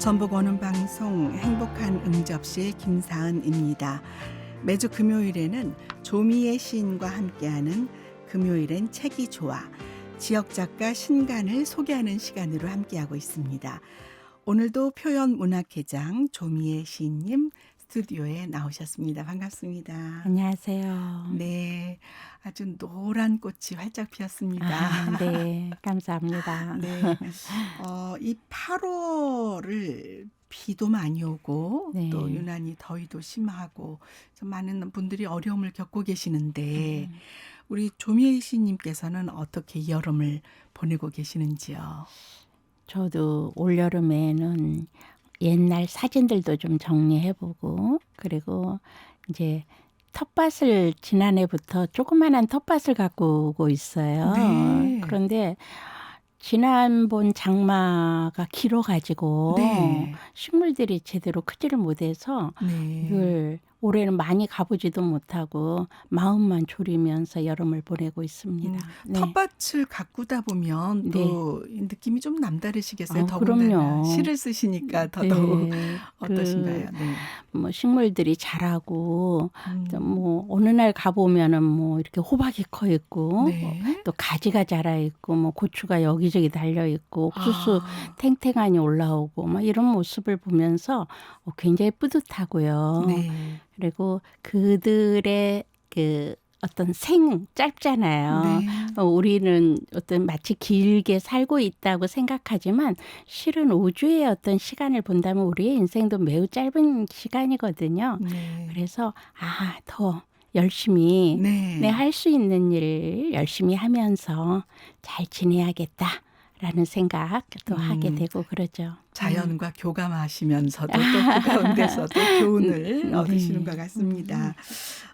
전북 원음방송 행복한 응접실 김사은입니다. 매주 금요일에는 조미애 시인과 함께하는 금요일엔 책이 좋아 지역작가 신간을 소개하는 시간으로 함께하고 있습니다. 오늘도 표현문학회장 조미애 시인님 스튜디오에 나오셨습니다. 반갑습니다. 안녕하세요. 네, 아주 노란 꽃이 활짝 피었습니다. 네, 감사합니다. 네, 이 8월을 비도 많이 오고 네. 또 유난히 더위도 심하고 좀 많은 분들이 어려움을 겪고 계시는데 우리 조미애 시인님께서는 어떻게 여름을 보내고 계시는지요? 저도 올여름에는 옛날 사진들도 좀 정리해보고, 그리고 이제 텃밭을 지난해부터 조그만한 텃밭을 갖고 오고 있어요. 네. 그런데 지난번 장마가 길어가지고 네. 식물들이 제대로 크지를 못해서 네. 이걸 올해는 많이 가보지도 못하고 마음만 졸이면서 여름을 보내고 있습니다. 네. 텃밭을 가꾸다 보면 또 이 느낌이 좀 남다르시겠어요. 더군다나 그럼요. 시를 쓰시니까 더더욱 네, 어떠신가요? 네. 뭐 식물들이 자라고 음. 또 뭐 어느 날 가보면은 뭐 이렇게 호박이 커 있고 네. 또 가지가 자라 있고 뭐 고추가 여기저기 달려 있고 옥수수 탱탱하니 올라오고 막 이런 모습을 보면서 굉장히 뿌듯하고요. 네. 그리고 그들의 그 어떤 생 짧잖아요. 네. 우리는 어떤 마치 길게 살고 있다고 생각하지만 실은 우주의 어떤 시간을 본다면 우리의 인생도 매우 짧은 시간이거든요. 네. 그래서 더 열심히 네. 할 수 있는 일 열심히 하면서 잘 지내야겠다라는 생각도 하게 되고 그러죠. 자연과 교감하시면서도 또 그 가운데서도 교훈을 얻으시는 것 같습니다.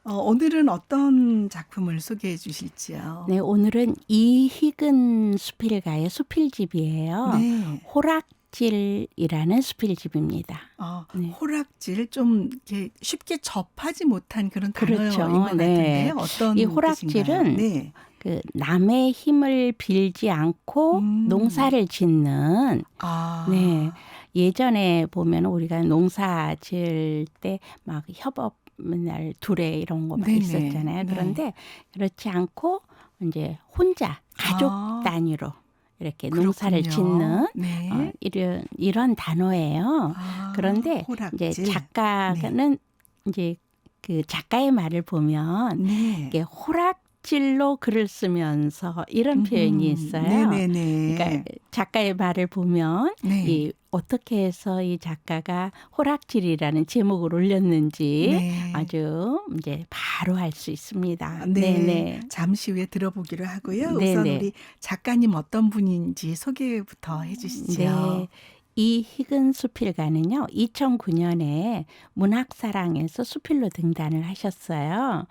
오늘은 어떤 작품을 소개해 주실지요? 네, 오늘은 이희근 수필가의 수필집이에요. 네. 호락질이라는 수필집입니다. 네. 호락질 좀 이렇게 쉽게 접하지 못한 그런 그렇죠. 단어인 것 네. 같은데 어떤 이 뜻인가요? 호락질은 네. 그 남의 힘을 빌지 않고 농사를 짓는 네. 예전에 보면 우리가 농사 지을 때 막 협업 맨날 두레 이런 거 막 네네. 있었잖아요. 네. 그런데 그렇지 않고 이제 혼자 가족 단위로 이렇게 농사를 그렇군요. 짓는 네. 이런 단어예요. 그런데 호락질. 이제 작가는 이제 그 작가의 말을 보면 네. 이게 호락질로 글을 쓰면서 이런 표현이 있어요. 네네네. 그러니까 작가의 말을 보면 네. 이 어떻게 해서 이 작가가 호락질이라는 제목을 올렸는지 네. 아주 이제 바로 알 수 있습니다. 네. 네네. 잠시 후에 들어보기로 하고요. 네네. 우선 우리 작가님 어떤 분인지 소개부터 해주시죠. 네. 이희근 수필가는요, 2009년에 문학사랑에서 수필로 등단을 하셨어요.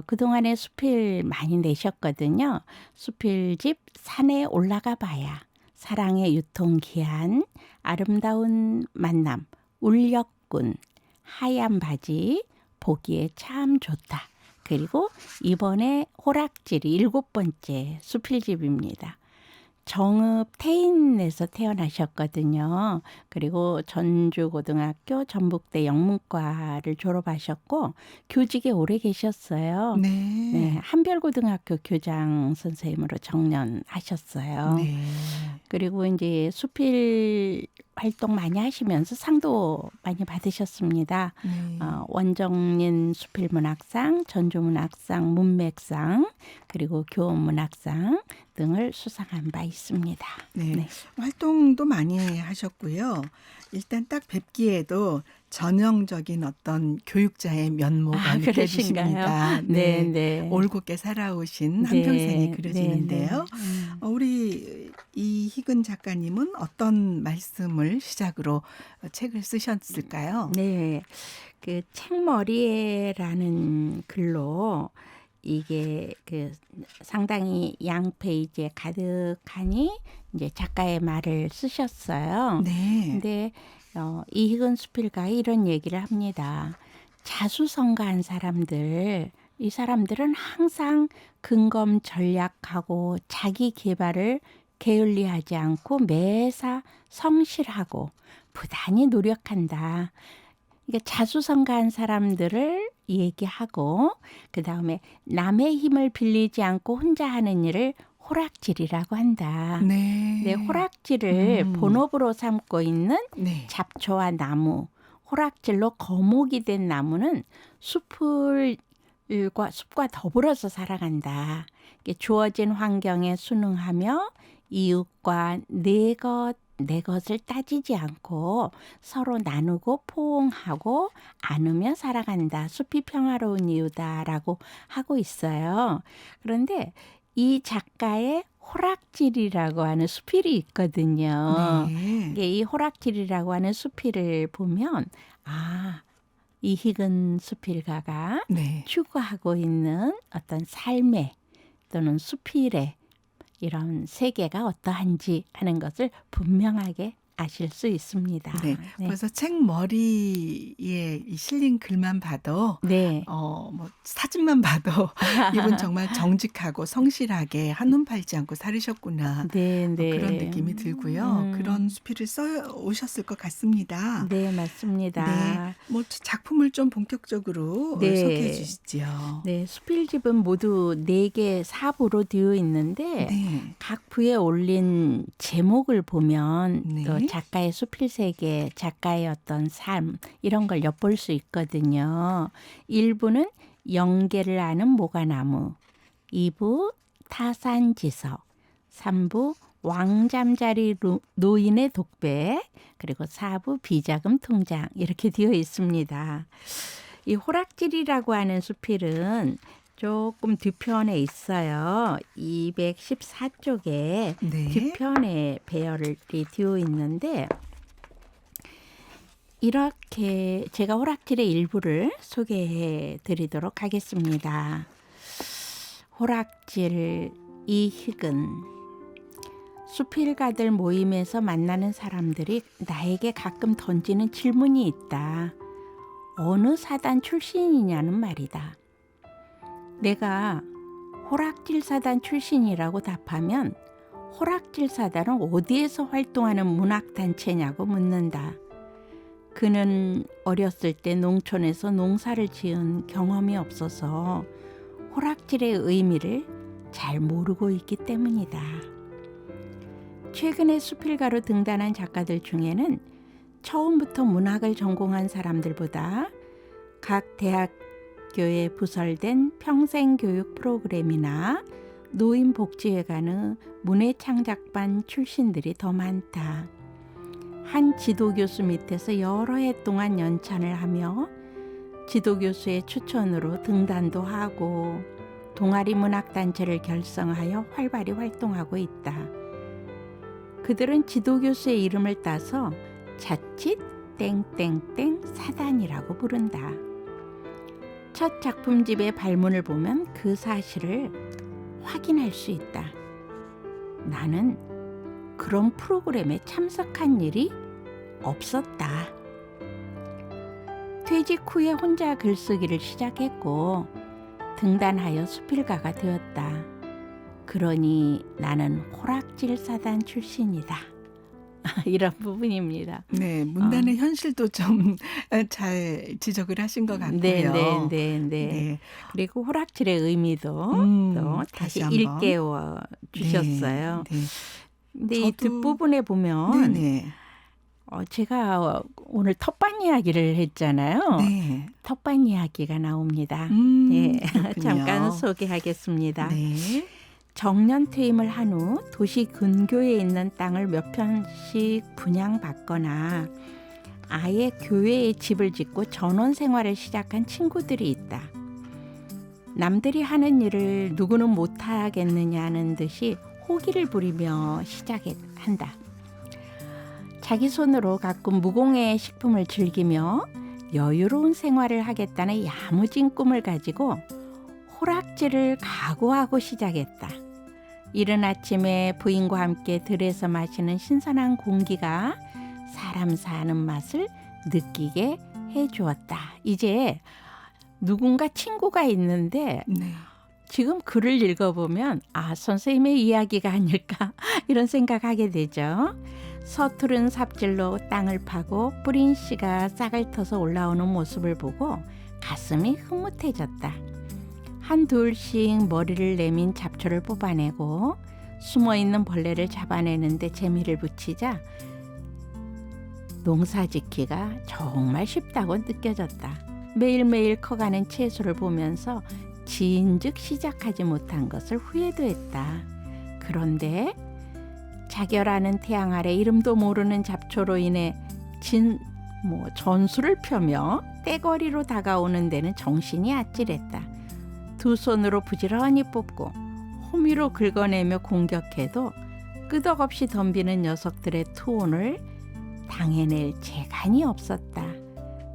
그동안에 수필 많이 내셨거든요. 수필집 산에 올라가 봐야, 사랑의 유통기한, 아름다운 만남, 울력군, 하얀 바지, 보기에 참 좋다. 그리고 이번에 호락질이 7번째 수필집입니다. 정읍 태인에서 태어나셨거든요. 그리고 전주고등학교 전북대 영문과를 졸업하셨고 교직에 오래 계셨어요. 네. 네, 한별고등학교 교장 선생님으로 정년하셨어요. 네. 그리고 이제 수필 활동 많이 하시면서 상도 많이 받으셨습니다. 네. 원정린 수필문학상, 전주문학상, 문맥상, 그리고 교원문학상 등을 수상한 바 있습니다. 네. 네. 활동도 많이 하셨고요. 일단 딱 뵙기에도 전형적인 어떤 교육자의 면모가 느껴지십니다. 네, 네. 올곧게 살아오신 네, 한평생이 그려지는데요. 네, 네. 우리 이희근 작가님은 어떤 말씀을 시작으로 책을 쓰셨을까요? 네, 그 책머리에라는 글로 이게 그 상당히 양 페이지에 가득하니 이제 작가의 말을 쓰셨어요. 네. 근데 이희근 수필가 이런 얘기를 합니다. 자수성가한 사람들, 이 사람들은 항상 근검 전략하고 자기 개발을 게을리하지 않고 매사 성실하고 부단히 노력한다. 그러니까 자수성가한 사람들을 얘기하고 그다음에 남의 힘을 빌리지 않고 혼자 하는 일을 호락질이라고 한다. 네. 네, 호락질을 본업으로 삼고 있는 네. 잡초와 나무, 호락질로 거목이 된 나무는 숲과 더불어서 살아간다. 주어진 환경에 순응하며 이웃과 내 것을 따지지 않고 서로 나누고 포옹하고 안으며 살아간다. 숲이 평화로운 이유다라고 하고 있어요. 그런데 이 작가의 호락질이라고 하는 수필이 있거든요. 네. 이 호락질이라고 하는 수필을 보면 이 희근 수필가가 네. 추구하고 있는 어떤 삶의 또는 수필의 이런 세계가 어떠한지 하는 것을 분명하게 아실 수 있습니다. 네. 그래서 책 머리에 실린 글만 봐도 네. 뭐 사진만 봐도 이분 정말 정직하고 성실하게 한눈 팔지 않고 살으셨구나. 네, 네. 그런 느낌이 들고요. 그런 수필을 써 오셨을 것 같습니다. 네, 맞습니다. 네. 뭐 작품을 좀 본격적으로 소개해 주시죠. 네, 수필집은 모두 4개 사부로 되어 있는데 네. 각 부에 올린 제목을 보면 네. 또 작가의 수필 세계, 작가의 어떤 삶 이런 걸 엿볼 수 있거든요. 1부는 영계를 아는 모가나무, 2부 타산지석, 3부 왕잠자리 노인의 독배, 그리고 4부 비자금 통장 이렇게 되어 있습니다. 이 호락질이라고 하는 수필은 조금 뒤편에 있어요. 214쪽에 네. 뒤편에 배열이 되어 있는데 이렇게 제가 호락질의 일부를 소개해 드리도록 하겠습니다. 호락질 이희근 수필가들 모임에서 만나는 사람들이 나에게 가끔 던지는 질문이 있다. 어느 사단 출신이냐는 말이다. 내가 호락질 사단 출신이라고 답하면 호락질 사단은 어디에서 활동하는 문학단체냐고 묻는다. 그는 어렸을 때 농촌에서 농사를 지은 경험이 없어서 호락질의 의미를 잘 모르고 있기 때문이다. 최근에 수필가로 등단한 작가들 중에는 처음부터 문학을 전공한 사람들보다 각 대학교에 부설된 평생교육 프로그램이나 노인복지회관의 문예창작반 출신들이 더 많다. 한 지도교수 밑에서 여러 해 동안 연찬을 하며 지도교수의 추천으로 등단도 하고 동아리 문학단체를 결성하여 활발히 활동하고 있다. 그들은 지도교수의 이름을 따서 자칫 땡땡땡 사단이라고 부른다. 첫 작품집의 발문을 보면 그 사실을 확인할 수 있다. 나는 그런 프로그램에 참석한 일이 없었다. 퇴직 후에 혼자 글쓰기를 시작했고 등단하여 수필가가 되었다. 그러니 나는 호락질 사단 출신이다. 이런 부분입니다. 네, 문단의 현실도 좀 잘 지적을 하신 것 같고요. 네. 그리고 호락질의 의미도 또 다시 일깨워 주셨어요. 네. 근데 이 뒷부분에 보면 제가 오늘 텃밭 이야기를 했잖아요. 네. 텃밭 이야기가 나옵니다. 네, 잠깐 소개하겠습니다. 네. 정년 퇴임을 한 후 도시 근교에 있는 땅을 몇 편씩 분양받거나 아예 교외에 집을 짓고 전원 생활을 시작한 친구들이 있다. 남들이 하는 일을 누구는 못하겠느냐는 듯이 호기를 부리며 시작한다. 자기 손으로 가꾼 무공해의 식품을 즐기며 여유로운 생활을 하겠다는 야무진 꿈을 가지고 호락질을 각오하고 시작했다. 이른 아침에 부인과 함께 들에서 마시는 신선한 공기가 사람 사는 맛을 느끼게 해주었다. 이제 누군가 친구가 있는데 지금 글을 읽어보면 선생님의 이야기가 아닐까 이런 생각하게 되죠. 서투른 삽질로 땅을 파고 뿌린 씨가 싹을 터서 올라오는 모습을 보고 가슴이 흐뭇해졌다. 한 둘씩 머리를 내민 잡초를 뽑아내고 숨어있는 벌레를 잡아내는데 재미를 붙이자 농사짓기가 정말 쉽다고 느껴졌다. 매일매일 커가는 채소를 보면서 진즉 시작하지 못한 것을 후회도 했다. 그런데 자결하는 태양 아래 이름도 모르는 잡초로 인해 전술을 펴며 떼거리로 다가오는 데는 정신이 아찔했다. 두 손으로 부지런히 뽑고 호미로 긁어내며 공격해도 끄덕없이 덤비는 녀석들의 투혼을 당해낼 재간이 없었다.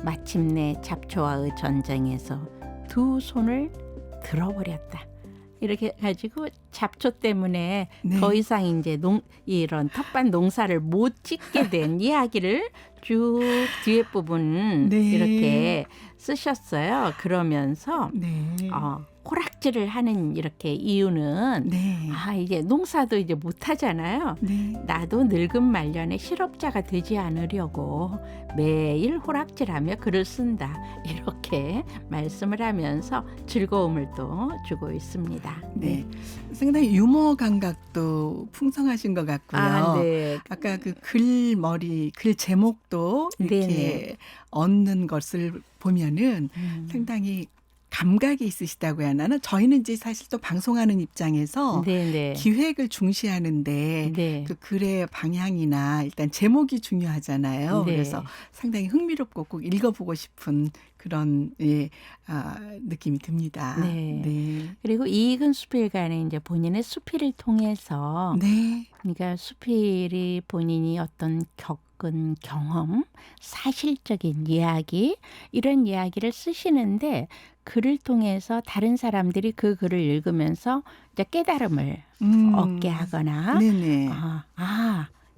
마침내 잡초와의 전쟁에서 두 손을 들어버렸다. 이렇게 가지고 잡초 때문에 네. 더 이상 이제 이런 텃밭 농사를 못 짓게 된 이야기를 쭉 뒤에 부분 네. 이렇게 쓰셨어요. 그러면서 네. 호락질을 하는 이렇게 이유는 네. 이제 농사도 이제 못 하잖아요. 네. 나도 늙은 말년에 실업자가 되지 않으려고 매일 호락질하며 글을 쓴다. 이렇게 말씀을 하면서 즐거움을 또 주고 있습니다. 네. 상당히 유머 감각도 풍성하신 것 같고요. 네. 아까 그 글 제목도 이렇게 네네. 얻는 것을 보면은 상당히 감각이 있으시다고 해야 하나? 저희는 이제 사실 또 방송하는 입장에서 네네. 기획을 중시하는데 네. 그 글의 방향이나 일단 제목이 중요하잖아요. 네. 그래서 상당히 흥미롭고 꼭 읽어보고 싶은 그런 느낌이 듭니다. 네. 네. 그리고 이익은 수필가는 이제 본인의 수필을 통해서 네. 그러니까 수필이 본인이 어떤 겪은 경험, 사실적인 이야기 이런 이야기를 쓰시는데 글을 통해서 다른 사람들이 그 글을 읽으면서 이제 깨달음을 얻게 하거나 네네.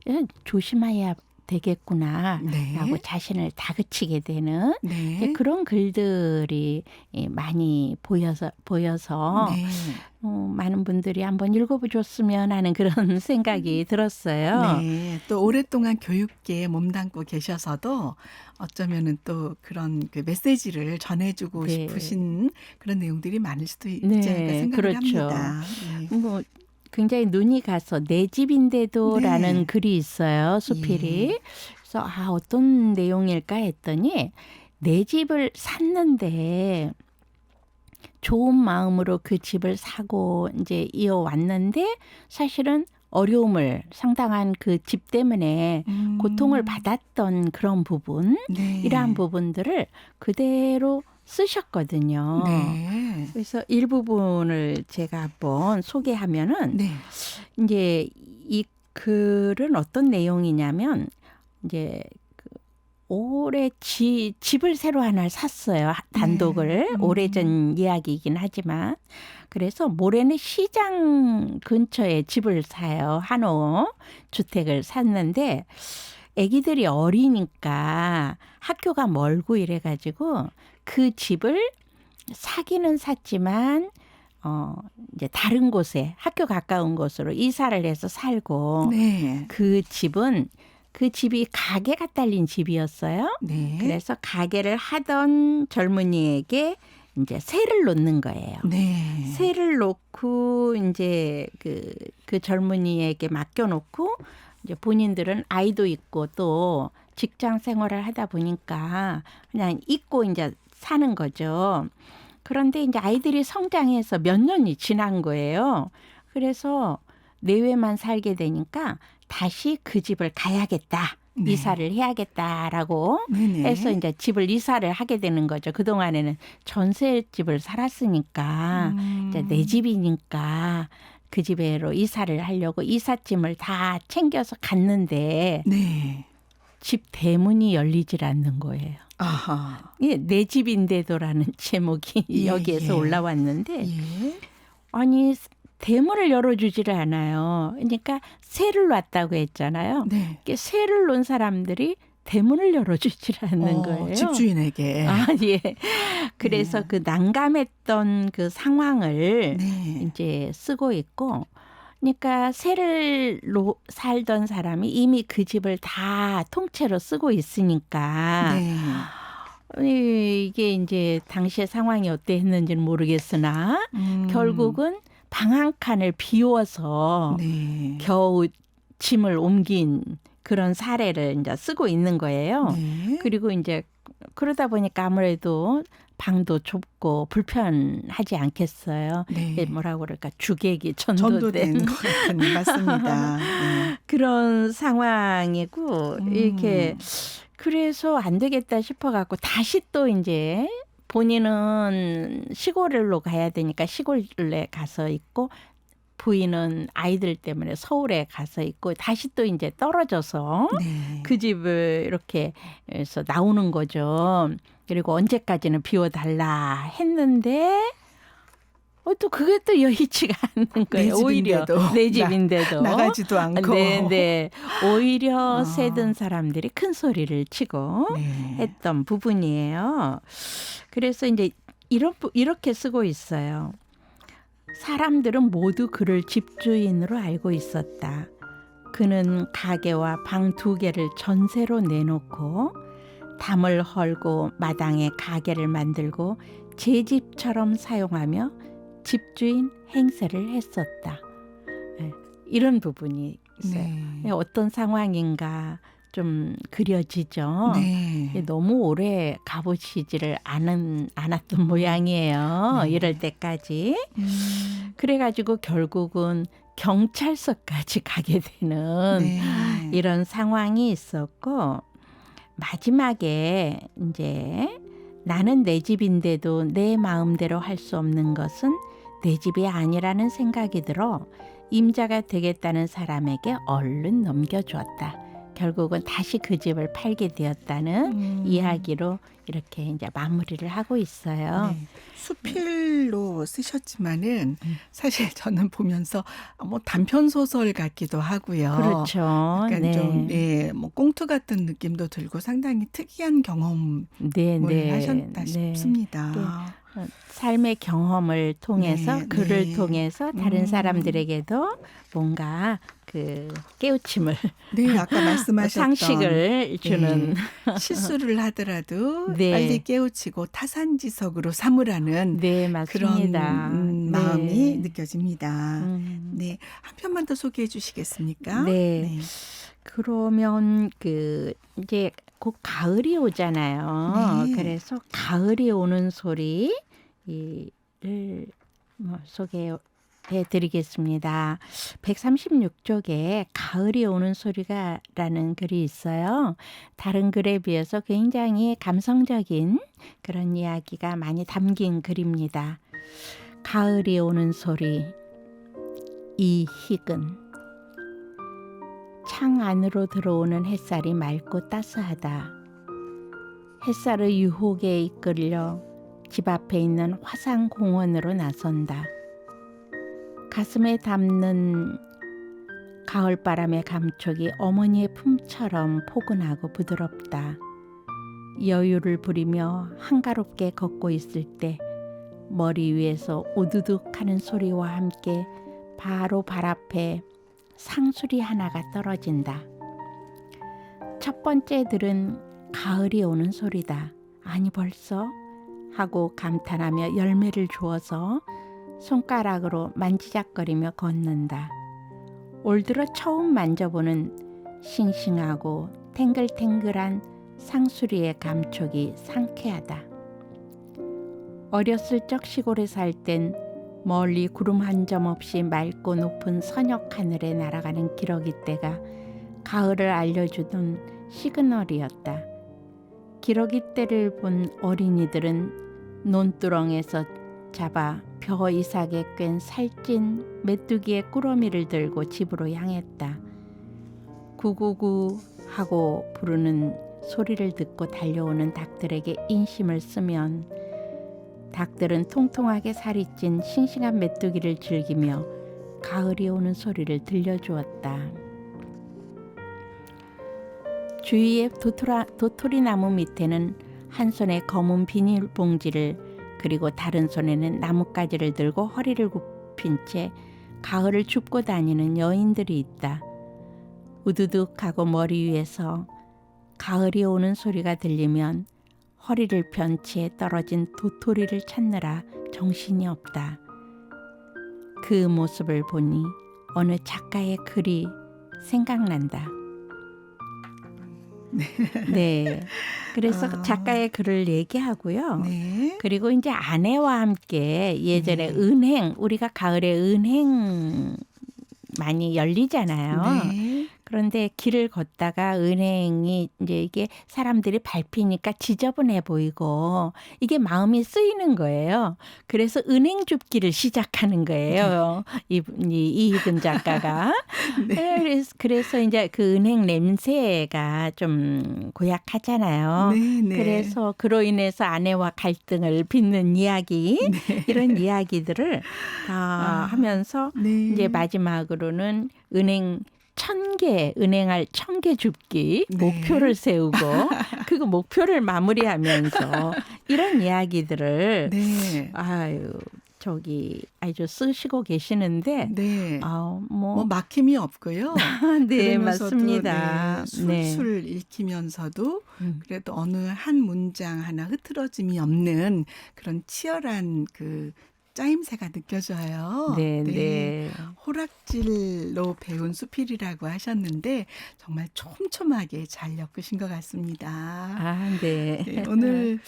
이건 조심해야 되겠구나 네. 라고 자신을 다그치게 되는 네. 그런 글들이 많이 보여서 네. 많은 분들이 한번 읽어보셨으면 하는 그런 생각이 들었어요. 네. 또 오랫동안 교육계에 몸담고 계셔서도 어쩌면은 또 그런 그 메시지를 전해주고 네. 싶으신 그런 내용들이 많을 수도 있지 네, 않을까 생각을 그렇죠. 합니다. 네. 뭐 굉장히 눈이 가서 내 집인데도라는 네. 글이 있어요. 수필이. 예. 그래서 어떤 내용일까 했더니 내 집을 샀는데 좋은 마음으로 그 집을 사고 이제 이어왔는데 사실은 어려움을 상당한 그 집 때문에 고통을 받았던 그런 부분, 네. 이러한 부분들을 그대로 쓰셨거든요. 네. 그래서 일부분을 제가 한번 소개하면은 네. 이제 이 글은 어떤 내용이냐면 이제 올해 집을 새로 하나 샀어요. 단독을. 오래전 이야기이긴 하지만. 그래서 모레는 시장 근처에 집을 사요. 한호 주택을 샀는데 아기들이 어리니까 학교가 멀고 이래가지고 그 집을 사기는 샀지만 이제 다른 곳에 학교 가까운 곳으로 이사를 해서 살고 네. 그 집이 가게가 딸린 집이었어요. 네. 그래서 가게를 하던 젊은이에게 이제 세를 놓는 거예요. 네. 세를 놓고 이제 그 젊은이에게 맡겨놓고 이제 본인들은 아이도 있고 또 직장 생활을 하다 보니까 그냥 잊고 이제 사는 거죠. 그런데 이제 아이들이 성장해서 몇 년이 지난 거예요. 그래서 내외만 살게 되니까 다시 그 집을 가야겠다. 네. 이사를 해야겠다라고 네네. 해서 이제 집을 이사를 하게 되는 거죠. 그동안에는 전셋집을 살았으니까 이제 내 집이니까 그 집으로 이사를 하려고 이삿짐을 다 챙겨서 갔는데 네. 집 대문이 열리질 않는 거예요. 아하. 예, 내 집인데도라는 제목이 예, 여기에서 예. 올라왔는데 예. 아니 대문을 열어주지를 않아요. 그러니까 세를 놨다고 했잖아요. 네. 세를 놓은 사람들이 대문을 열어주질 않는 거예요. 집주인에게. 예. 그래서 그 난감했던 그 상황을 네. 이제 쓰고 있고 그러니까 새를 살던 사람이 이미 그 집을 다 통째로 쓰고 있으니까 이게 이제 당시의 상황이 어땠는지는 모르겠으나 결국은 방 한 칸을 비워서 겨우 짐을 옮긴 그런 사례를 이제 쓰고 있는 거예요. 그리고 이제 그러다 보니까 아무래도 방도 좁고 불편하지 않겠어요. 뭐라고 그럴까, 주객이 전도된 것 같은, 맞습니다. 그런 상황이고 이렇게 그래서 안 되겠다 싶어갖고 다시 또 이제 본인은 시골로 가야 되니까 시골에 가서 있고 부인은 아이들 때문에 서울에 가서 있고 다시 또 이제 떨어져서 그 집을 이렇게 해서 나오는 거죠. 그리고 언제까지는 비워달라 했는데 또 그게 또 여의치가 않는 거예요. 오히려 내 집인데도 나가지도 않고. 오히려 새든 사람들이 큰 소리를 치고 했던 부분이에요. 그래서 이제 이렇게 쓰고 있어요. 사람들은 모두 그를 집주인으로 알고 있었다. 그는 가게와 방 2개를 전세로 내놓고 담을 헐고 마당에 가게를 만들고 제 집처럼 사용하며 집주인 행세를 했었다. 이런 부분이 있어요. 어떤 상황인가 좀 그려지죠. 너무 오래 가보시지를 않았던 모양이에요. 이럴 때까지. 그래가지고 결국은 경찰서까지 가게 되는 이런 상황이 있었고 마지막에 이제 나는 내 집인데도 내 마음대로 할 수 없는 것은 내 집이 아니라는 생각이 들어 임자가 되겠다는 사람에게 얼른 넘겨주었다. 결국은 다시 그 집을 팔게 되었다는 이야기로 이렇게 이제 마무리를 하고 있어요. 수필로 쓰셨지만은 사실 저는 보면서 뭐 단편 소설 같기도 하고요. 그렇죠. 약간 좀 뭐 꽁트 같은 느낌도 들고 상당히 특이한 경험을 하셨다 싶습니다. 삶의 경험을 통해서 글을 통해서 다른 사람들에게도 뭔가 그 깨우침을 아까 말씀하셨던 상식을 주는 실수를 하더라도 빨리 깨우치고 타산지석으로 삼으라는 그런 마음이 느껴집니다. 한 편만 더 소개해 주시겠습니까? 그러면 이제 곧 가을이 오잖아요. 그래서 가을이 오는 소리를 소개해 드리겠습니다. 136쪽에 가을이 오는 소리가라는 글이 있어요. 다른 글에 비해서 굉장히 감성적인 그런 이야기가 많이 담긴 글입니다. 가을이 오는 소리, 이희근. 창 안으로 들어오는 햇살이 맑고 따스하다. 햇살의 유혹에 이끌려 집 앞에 있는 화산공원으로 나선다. 가슴에 담는 가을바람의 감촉이 어머니의 품처럼 포근하고 부드럽다. 여유를 부리며 한가롭게 걷고 있을 때 머리 위에서 오두둑 하는 소리와 함께 바로 발 앞에 상수리 하나가 떨어진다. 첫 번째 들은 가을이 오는 소리다. 아니 벌써? 하고 감탄하며 열매를 주어서 손가락으로 만지작거리며 걷는다. 올 들어 처음 만져보는 싱싱하고 탱글탱글한 상수리의 감촉이 상쾌하다. 어렸을 적 시골에 살 땐 멀리 구름 한 점 없이 맑고 높은 선역 하늘에 날아가는 기러기떼가 가을을 알려주던 시그널이었다. 기러기떼를 본 어린이들은 논두렁에서 잡아 벼 이삭에 꿰n 살찐 메뚜기의 꾸러미를 들고 집으로 향했다. 구구구 하고 부르는 소리를 듣고 달려오는 닭들에게 인심을 쓰면 닭들은 통통하게 살이 찐 싱싱한 메뚜기를 즐기며 가을이 오는 소리를 들려주었다. 주위의 도토리 나무 밑에는 한 손에 검은 비닐봉지를 그리고 다른 손에는 나뭇가지를 들고 허리를 굽힌 채 가을을 줍고 다니는 여인들이 있다. 우두둑하고 머리 위에서 가을이 오는 소리가 들리면 허리를 편 채 떨어진 도토리를 찾느라 정신이 없다. 그 모습을 보니 어느 작가의 글이 생각난다. 네. 그래서 작가의 글을 얘기하고요. 네. 그리고 이제 아내와 함께 예전에 네. 은행, 우리가 가을에 은행 많이 열리잖아요. 네. 그런데 길을 걷다가 은행이 이제 이게 사람들이 밟히니까 지저분해 보이고 이게 마음이 쓰이는 거예요. 그래서 은행 줍기를 시작하는 거예요. 이희근 작가가. 네. 그래서 이제 그 은행 냄새가 좀 고약하잖아요. 네, 네. 그래서 그로 인해서 아내와 갈등을 빚는 이야기, 네. 이런 이야기들을 다 하면서 네. 이제 마지막으로는 은행 1,000개, 은행알 1,000개 줍기 네. 목표를 세우고 그 목표를 마무리하면서 이런 이야기들을 네. 아주 쓰시고 계시는데 네. 뭐 뭐 막힘이 없고요. 네, 그러면서도 맞습니다. 네, 술술 읽히면서도 그래도 어느 한 문장 하나 흐트러짐이 없는 그런 치열한 그 짜임새가 느껴져요. 네, 네. 호락질로 배운 수필이라고 하셨는데 정말 촘촘하게 잘 엮으신 것 같습니다. 네. 네, 오늘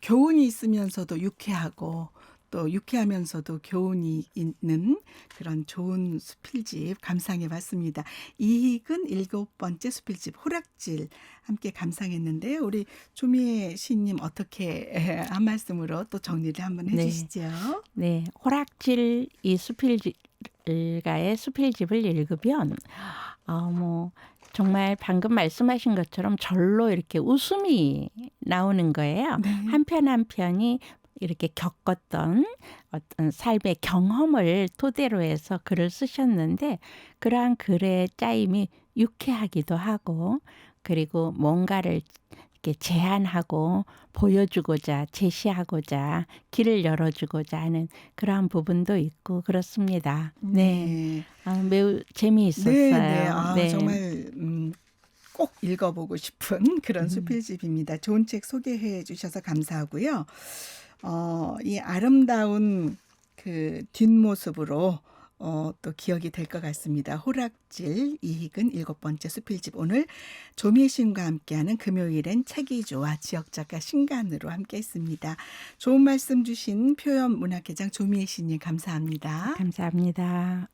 교훈이 있으면서도 유쾌하고 또 유쾌하면서도 교훈이 있는 그런 좋은 수필집 감상해봤습니다. 이익은 7번째 수필집 호락질 함께 감상했는데요. 우리 조미애 시인님 어떻게 한 말씀으로 또 정리를 한번 해주시죠. 네, 호락질 이 수필가의 수필집을 읽으면 뭐 정말 방금 말씀하신 것처럼 절로 이렇게 웃음이 나오는 거예요. 네. 한 편 한 편이 이렇게 겪었던 어떤 삶의 경험을 토대로 해서 글을 쓰셨는데 그러한 글의 짜임이 유쾌하기도 하고 그리고 뭔가를 이렇게 제안하고 보여주고자 제시하고자 길을 열어주고자 하는 그러한 부분도 있고 그렇습니다. 네, 매우 재미있었어요. 네. 정말 꼭 읽어보고 싶은 그런 수필집입니다. 좋은 책 소개해 주셔서 감사하고요. 이 아름다운 그 뒷모습으로 또 기억이 될 것 같습니다. 호락질 이익은 7번째 수필집. 오늘 조미애 시인과 함께하는 금요일엔 책이 좋아 지역작가 신간으로 함께했습니다. 좋은 말씀 주신 표현문학회장 조미애 시인님 감사합니다. 감사합니다.